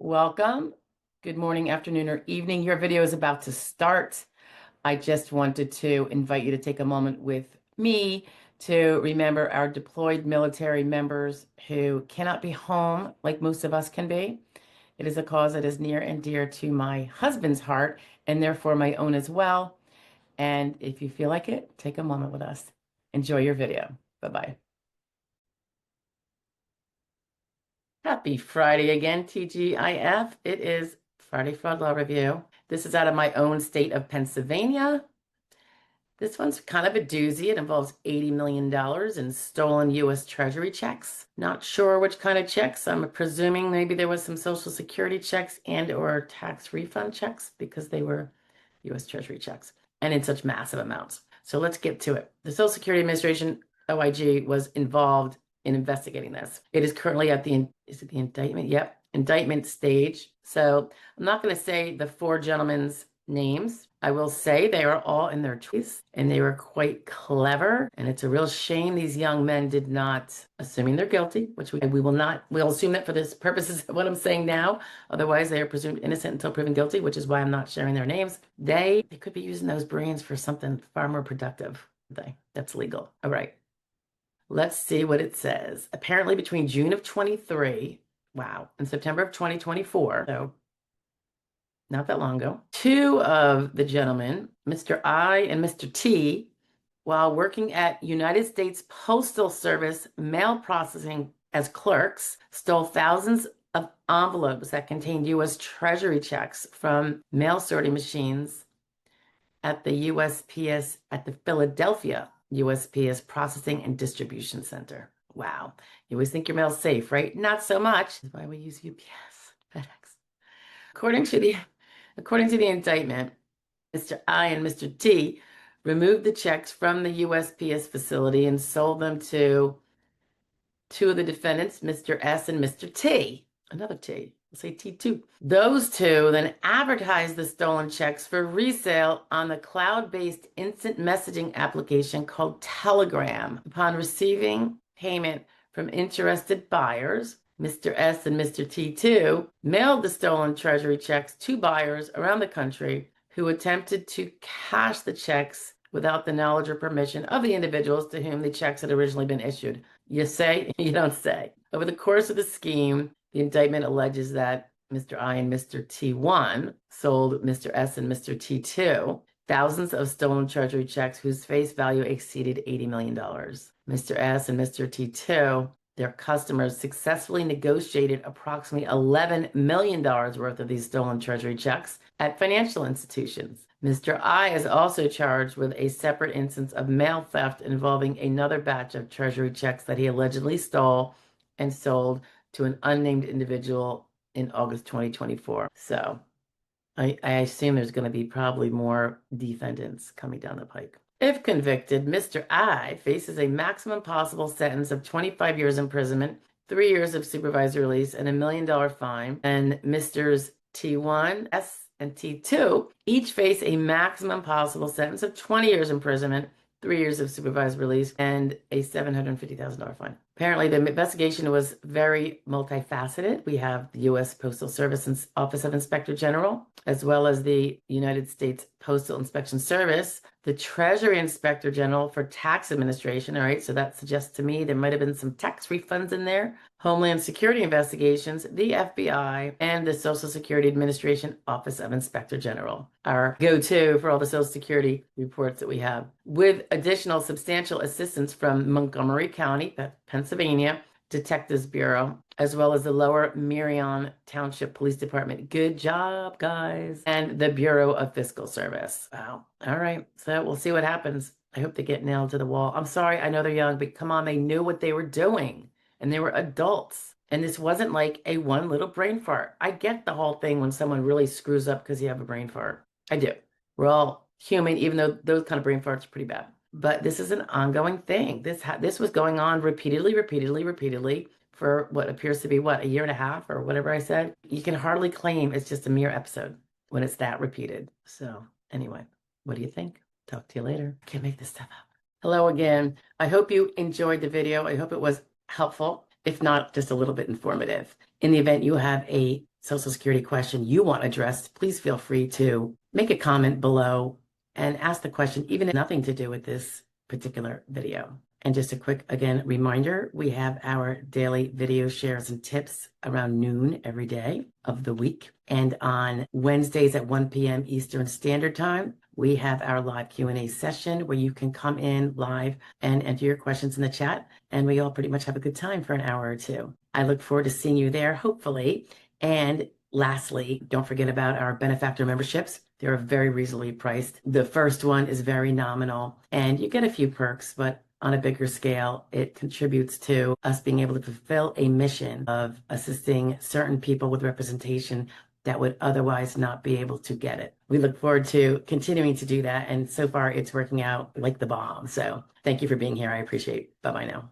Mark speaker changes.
Speaker 1: welcome. Good morning, afternoon, or evening. Your video is about to start. I just wanted to invite you to take a moment with me to remember our deployed military members who cannot be home like most of us can be. It is a cause that is near and dear to my husband's heart and therefore my own as well. And if you feel like it, take a moment with us. Enjoy your video. Bye-bye. Happy Friday again, TGIF. It is Friday Fraud Law Review. This is out of my own state of Pennsylvania. This one's kind of a doozy. It involves $80 million in stolen U.S. Treasury checks. Not sure which kind of checks. I'm presuming maybe there was some Social Security checks and or tax refund checks because they were U.S. Treasury checks and in such massive amounts. So let's get to it. The Social Security Administration, OIG, was involved in investigating this. It is currently at is it the indictment? Yep, indictment stage. So I'm not going to say the four gentlemen's names. I will say they are all in their 20s and they were quite clever. And it's a real shame these young men did not, assuming they're guilty, which we will not, we'll assume that for this purposes of what I'm saying now. Otherwise, they are presumed innocent until proven guilty, which is why I'm not sharing their names. They could be using those brains for something far more productive. That's legal. All right. Let's see what it says. Apparently between June of 23, wow, and September of 2024, so not that long ago, two of the gentlemen, Mr. I and Mr. T, while working at United States Postal Service mail processing as clerks, stole thousands of envelopes that contained U.S. Treasury checks from mail sorting machines at the U.S.P.S. at the Philadelphia U.S.P.S. Processing and Distribution Center. Wow. You always think your mail's safe, right? Not so much. That's why we use UPS, FedEx. According to the indictment, Mr. I and Mr. T removed the checks from the USPS facility and sold them to two of the defendants, Mr. S and Mr. T. Another T. We'll say T2. Those two then advertised the stolen checks for resale on the cloud-based instant messaging application called Telegram. Upon receiving payment from interested buyers, Mr. S and Mr. T2 mailed the stolen Treasury checks to buyers around the country who attempted to cash the checks without the knowledge or permission of the individuals to whom the checks had originally been issued. You say, you don't say. Over the course of the scheme, the indictment alleges that Mr. I and Mr. T1 sold Mr. S and Mr. T2 thousands of stolen Treasury checks whose face value exceeded $80 million. Mr. S and Mr. T2, their customers, successfully negotiated approximately $11 million worth of these stolen Treasury checks at financial institutions. Mr. I is also charged with a separate instance of mail theft involving another batch of Treasury checks that he allegedly stole and sold to an unnamed individual in August 2024. So I assume there's going to be probably more defendants coming down the pike. If convicted, Mr. I faces a maximum possible sentence of 25 years imprisonment, 3 years of supervised release, and $1 million fine. And Mr. T1, S, and T2 each face a maximum possible sentence of 20 years imprisonment, 3 years of supervised release, and a $750,000 fine. Apparently, the investigation was very multifaceted. We have the U.S. Postal Service and Office of Inspector General, as well as the United States Postal Inspection Service, the Treasury Inspector General for Tax Administration. All right, so that suggests to me there might have been some tax refunds in there. Homeland Security Investigations, the FBI, and the Social Security Administration Office of Inspector General, our go-to for all the Social Security reports that we have, with additional substantial assistance from Montgomery County, Pennsylvania, Detectives Bureau, as well as the Lower Merion Township Police Department. Good job, guys. And the Bureau of Fiscal Service. Wow. All right. So we'll see what happens. I hope they get nailed to the wall. I'm sorry. I know they're young, but come on. They knew what they were doing. And they were adults. And this wasn't like a one little brain fart. I get the whole thing when someone really screws up because you have a brain fart. I do. We're all human, even though those kind of brain farts are pretty bad. But this is an ongoing thing. This was going on repeatedly for what appears to be, a year and a half or whatever I said. You can hardly claim it's just a mere episode when it's that repeated. So anyway, what do you think? Talk to you later. I can't make this stuff up. Hello again. I hope you enjoyed the video. I hope it was helpful, if not just a little bit informative. In the event you have a Social Security question you want addressed, please feel free to make a comment below and ask the question, even if nothing to do with this particular video. And just a quick, again, reminder, we have our daily video shares and tips around noon every day of the week. And on Wednesdays at 1 p.m. Eastern Standard Time, we have our live Q&A session where you can come in live and enter your questions in the chat. And we all pretty much have a good time for an hour or two. I look forward to seeing you there, hopefully. And lastly, don't forget about our benefactor memberships. They're very reasonably priced. The first one is very nominal, and you get a few perks, but on a bigger scale, it contributes to us being able to fulfill a mission of assisting certain people with representation that would otherwise not be able to get it. We look forward to continuing to do that, and so far it's working out like the bomb. So thank you for being here. I appreciate it. Bye-bye now.